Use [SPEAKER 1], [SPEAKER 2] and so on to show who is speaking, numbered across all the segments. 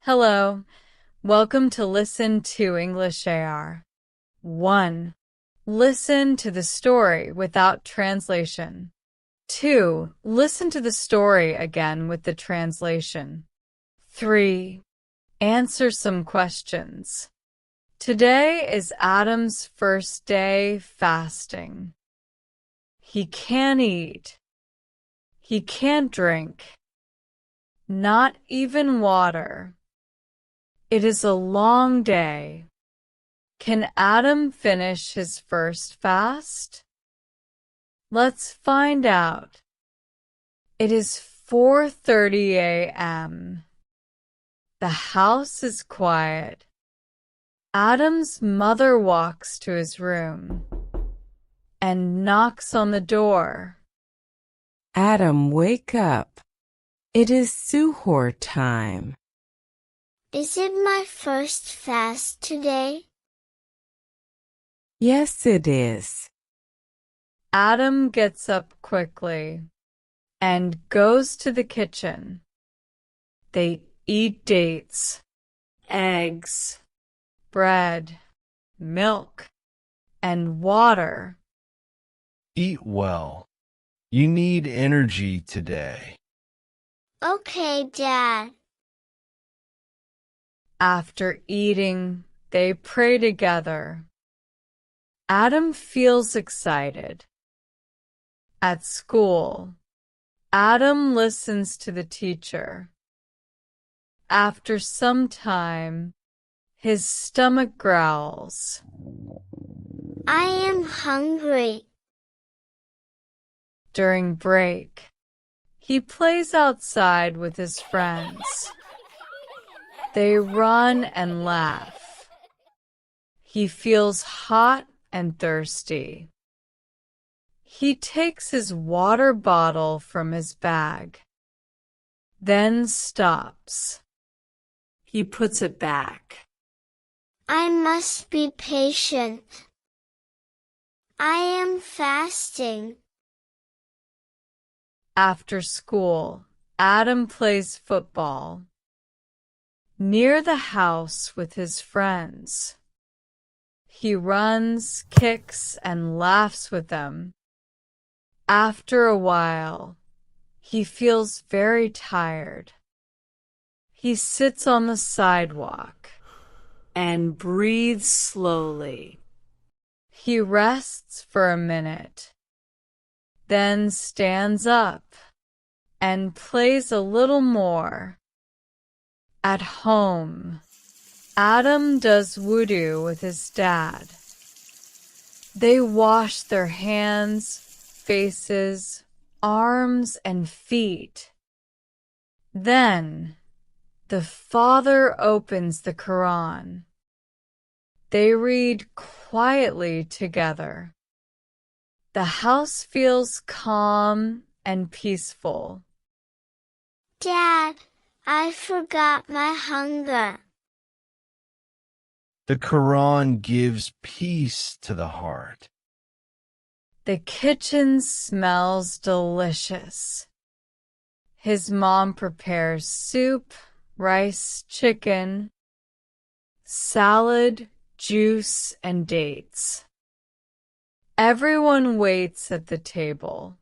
[SPEAKER 1] Hello, welcome to Listen to English AR. 1. Listen to the story without translation. 2. Listen to the story again with the translation. 3. Answer some questions. Today is Adam's first day fasting. He can't eat. He can't drink. Not even water. It is a long day. Can Adam finish his first fast? Let's find out. It is 4:30 a.m. The house is quiet. Adam's mother walks to his room and knocks on the door.
[SPEAKER 2] Adam, wake up. It is suhoor time.
[SPEAKER 3] Is it my first fast today?
[SPEAKER 2] Yes, it is.
[SPEAKER 1] Adam gets up quickly and goes to the kitchen. They eat dates, eggs, bread, milk, and water.
[SPEAKER 4] Eat well. You need energy today.
[SPEAKER 3] Okay, Dad.
[SPEAKER 1] After eating, they pray together. Adam feels excited. At school, Adam listens to the teacher. After some time, his stomach growls.
[SPEAKER 3] I am hungry.
[SPEAKER 1] During break, he plays outside with his friends. They run and laugh. He feels hot and thirsty. He takes his water bottle from his bag, then stops. He puts it back.
[SPEAKER 3] I must be patient. I am fasting.
[SPEAKER 1] After school, Adam plays football near the house with his friends. He runs, kicks, and laughs with them. After a while, he feels very tired. He sits on the sidewalk and breathes slowly. He rests for a minute, then stands up and plays a little more. At home, Adam does wudu with his dad. They wash their hands, faces, arms, and feet. Then, the father opens the Quran. They read quietly together. The house feels calm and peaceful.
[SPEAKER 3] Dad, I forgot my hunger.
[SPEAKER 4] The Quran gives peace to the heart.
[SPEAKER 1] The kitchen smells delicious. His mom prepares soup, rice, chicken, salad, juice, and dates. Everyone waits at the table.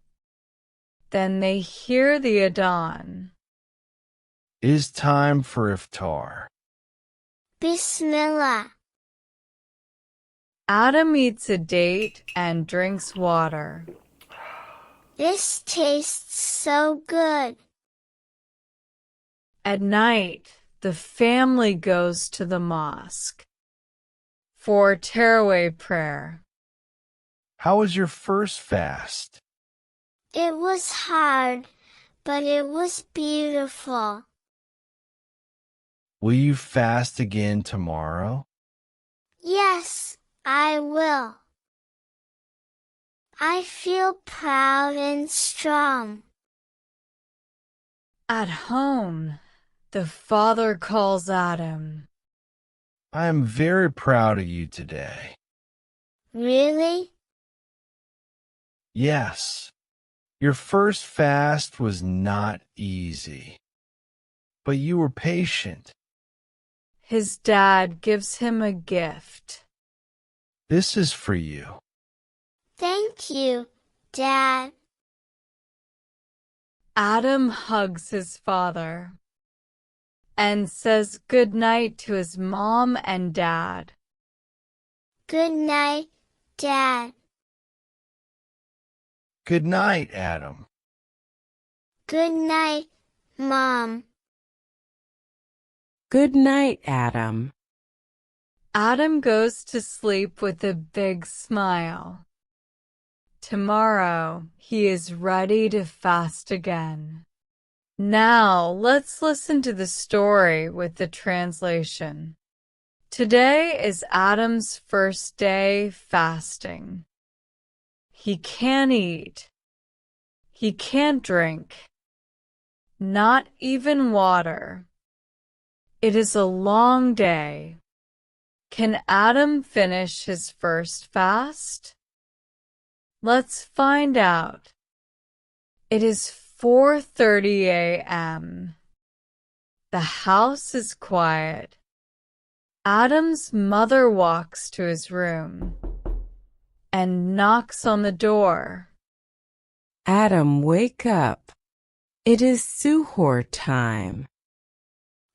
[SPEAKER 1] Then they hear the adhan.
[SPEAKER 4] It is time for iftar.
[SPEAKER 3] Bismillah.
[SPEAKER 1] Adam eats a date and drinks water.
[SPEAKER 3] This tastes so good.
[SPEAKER 1] At night, the family goes to the mosque for Tarawih prayer.
[SPEAKER 4] How was your first fast?
[SPEAKER 3] It was hard, but it was beautiful.
[SPEAKER 4] Will you fast again tomorrow?
[SPEAKER 3] Yes, I will. I feel proud and strong.
[SPEAKER 1] At home, the father calls Adam.
[SPEAKER 4] I am very proud of you today.
[SPEAKER 3] Really?
[SPEAKER 4] Yes. Your first fast was not easy, but you were patient
[SPEAKER 1] His dad gives him a gift.
[SPEAKER 4] This is for you.
[SPEAKER 3] Thank you, Dad.
[SPEAKER 1] Adam hugs his father and says good night to his mom and dad.
[SPEAKER 3] Good night, Dad.
[SPEAKER 4] Good night, Adam.
[SPEAKER 3] Good night, Mom.
[SPEAKER 2] Good night, Adam.
[SPEAKER 1] Adam goes to sleep with a big smile. Tomorrow, he is ready to fast again. Now, let's listen to the story with the translation. Today is Adam's first day fasting. He can't eat. He can't drink. Not even water. It is a long day. Can Adam finish his first fast? Let's find out. It is 4:30 a.m. The house is quiet. Adam's mother walks to his room and knocks on the door.
[SPEAKER 2] Adam, wake up. It is suhoor time.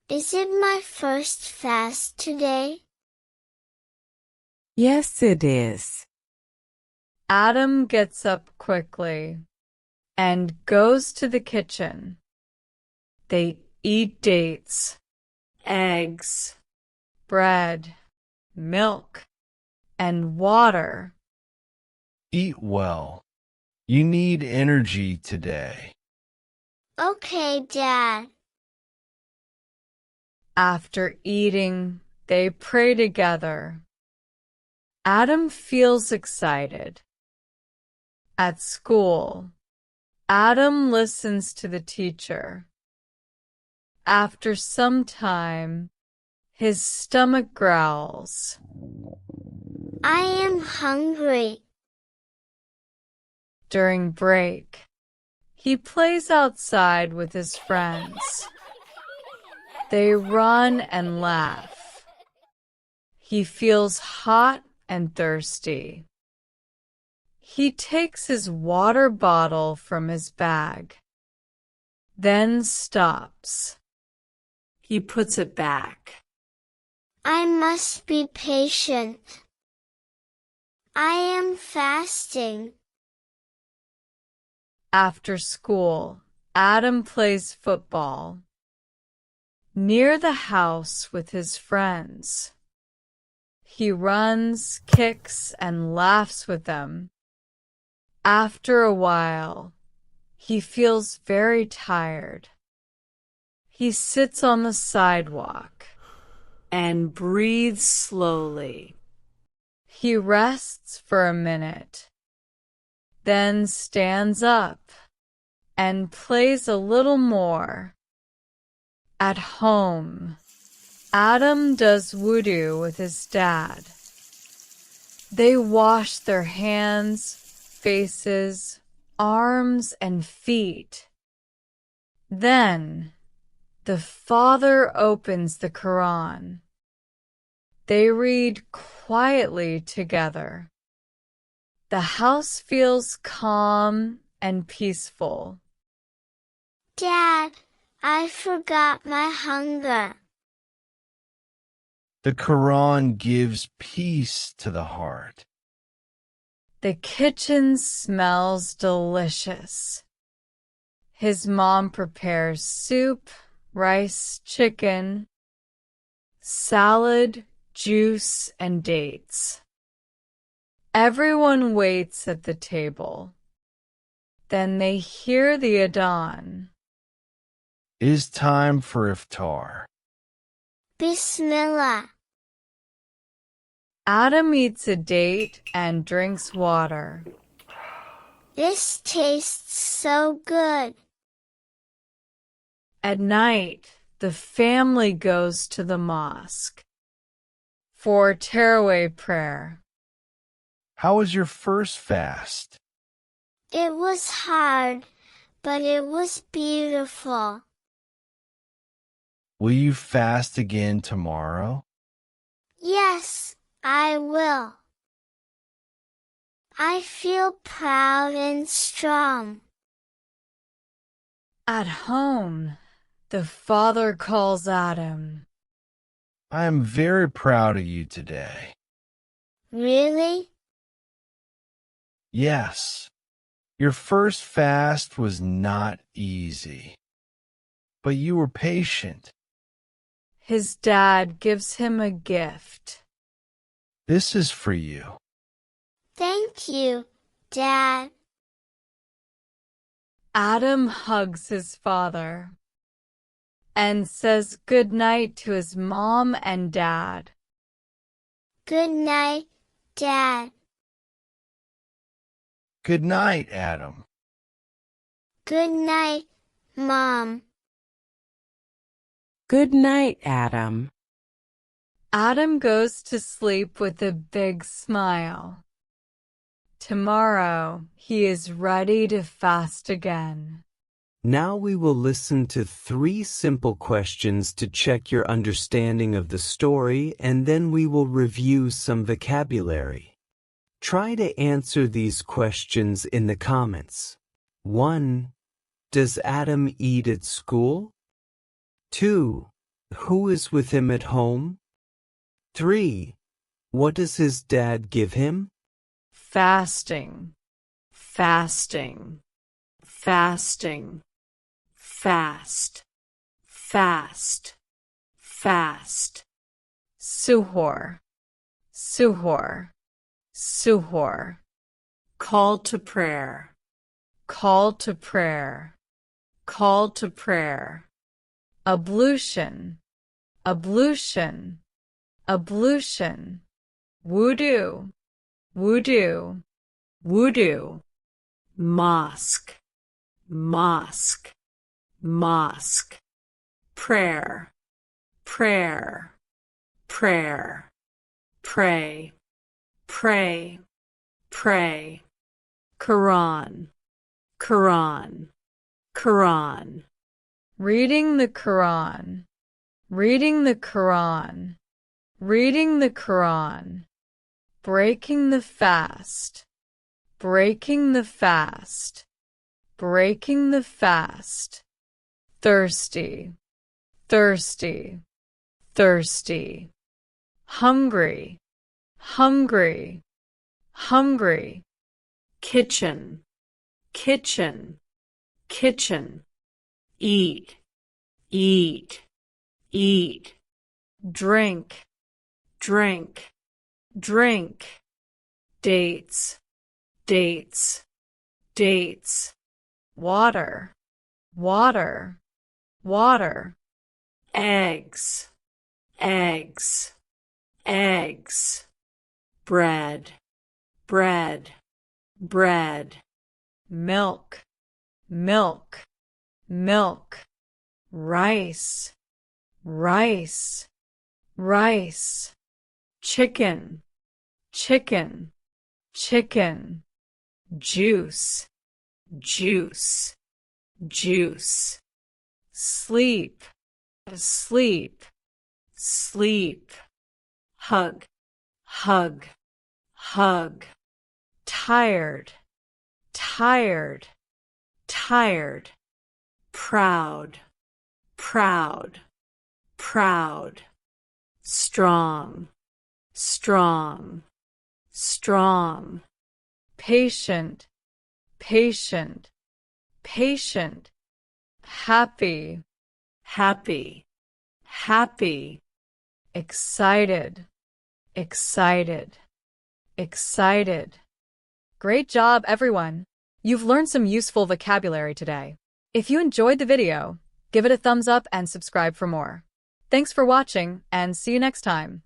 [SPEAKER 3] Is it my first fast today?
[SPEAKER 2] Yes, it is.
[SPEAKER 1] Adam gets up quickly and goes to the kitchen. They eat dates, eggs, bread, milk, and water.
[SPEAKER 4] Eat well. You need energy today.
[SPEAKER 3] Okay, Dad.
[SPEAKER 1] After eating, they pray together. Adam feels excited. At school, Adam listens to the teacher. After some time, his stomach growls.
[SPEAKER 3] I am hungry.
[SPEAKER 1] During break, he plays outside with his friends. They run and laugh. He feels hot and thirsty. He takes his water bottle from his bag, then stops. He puts it back.
[SPEAKER 3] I must be patient. I am fasting.
[SPEAKER 1] After school, Adam plays football near the house with his friends. He runs, kicks, and laughs with them. After a while, he feels very tired. He sits on the sidewalk and breathes slowly. He rests for a minute, then stands up and plays a little more. At home, Adam does wudu with his dad. They wash their hands, faces, arms, and feet. Then, the father opens the Quran. They read quietly together. The house feels calm and peaceful.
[SPEAKER 3] Dad, I forgot my hunger.
[SPEAKER 4] The Quran gives peace to the heart.
[SPEAKER 1] The kitchen smells delicious. His mom prepares soup, rice, chicken, salad, juice, and dates. Everyone waits at the table. Then they hear the adhan.
[SPEAKER 4] It is time for iftar.
[SPEAKER 3] Bismillah.
[SPEAKER 1] Adam eats a date and drinks water.
[SPEAKER 3] This tastes so good.
[SPEAKER 1] At night, the family goes to the mosque for Tarawih prayer.
[SPEAKER 4] How was your first fast?
[SPEAKER 3] It was hard, but it was beautiful.
[SPEAKER 4] Will you fast again tomorrow?
[SPEAKER 3] Yes, I will. I feel proud and strong.
[SPEAKER 1] At home, the father calls Adam.
[SPEAKER 4] I am very proud of you today.
[SPEAKER 3] Really?
[SPEAKER 4] Yes. Your first fast was not easy, but you were patient.
[SPEAKER 1] His dad gives him a gift.
[SPEAKER 4] This is for you.
[SPEAKER 3] Thank you, Dad.
[SPEAKER 1] Adam hugs his father and says good night to his mom and dad.
[SPEAKER 3] Good night, Dad.
[SPEAKER 4] Good night, Adam.
[SPEAKER 3] Good night, Mom.
[SPEAKER 2] Good night, Adam.
[SPEAKER 1] Adam goes to sleep with a big smile. Tomorrow, he is ready to fast again.
[SPEAKER 5] Now we will listen to 3 simple questions to check your understanding of the story, and then we will review some vocabulary. Try to answer these questions in the comments. 1. Does Adam eat at school? 2. Who is with him at home? 3. What does his dad give him?
[SPEAKER 1] Fasting, fasting, fasting, fast, fast, fast. Suhor, suhor, suhor. Call to prayer, call to prayer, call to prayer. Ablution, ablution, ablution. Wudu, wudu, wudu. Mosque, mosque, mosque. Prayer, prayer, prayer. Pray, pray, pray. Quran, Quran, Quran. Reading the Quran, reading the Quran, reading the Quran. Breaking the fast, breaking the fast, breaking the fast. Thirsty, thirsty, thirsty. Hungry, hungry, hungry. Kitchen, kitchen, kitchen. Eat, eat, eat. Drink, drink, drink. Dates, dates, dates. Water, water, water. Eggs, eggs, eggs. Bread, bread, bread. Milk, milk, milk. Rice, rice, rice. Chicken, chicken, chicken. Juice, juice, juice. Sleep, sleep, sleep. Hug, hug, hug. Tired, tired, tired. Proud, proud, proud. Strong, strong, strong. Patient, patient, patient. Happy, happy, happy. Excited, excited, excited. Great job, everyone! You've learned some useful vocabulary today. If you enjoyed the video, give it a thumbs up and subscribe for more. Thanks for watching, and see you next time.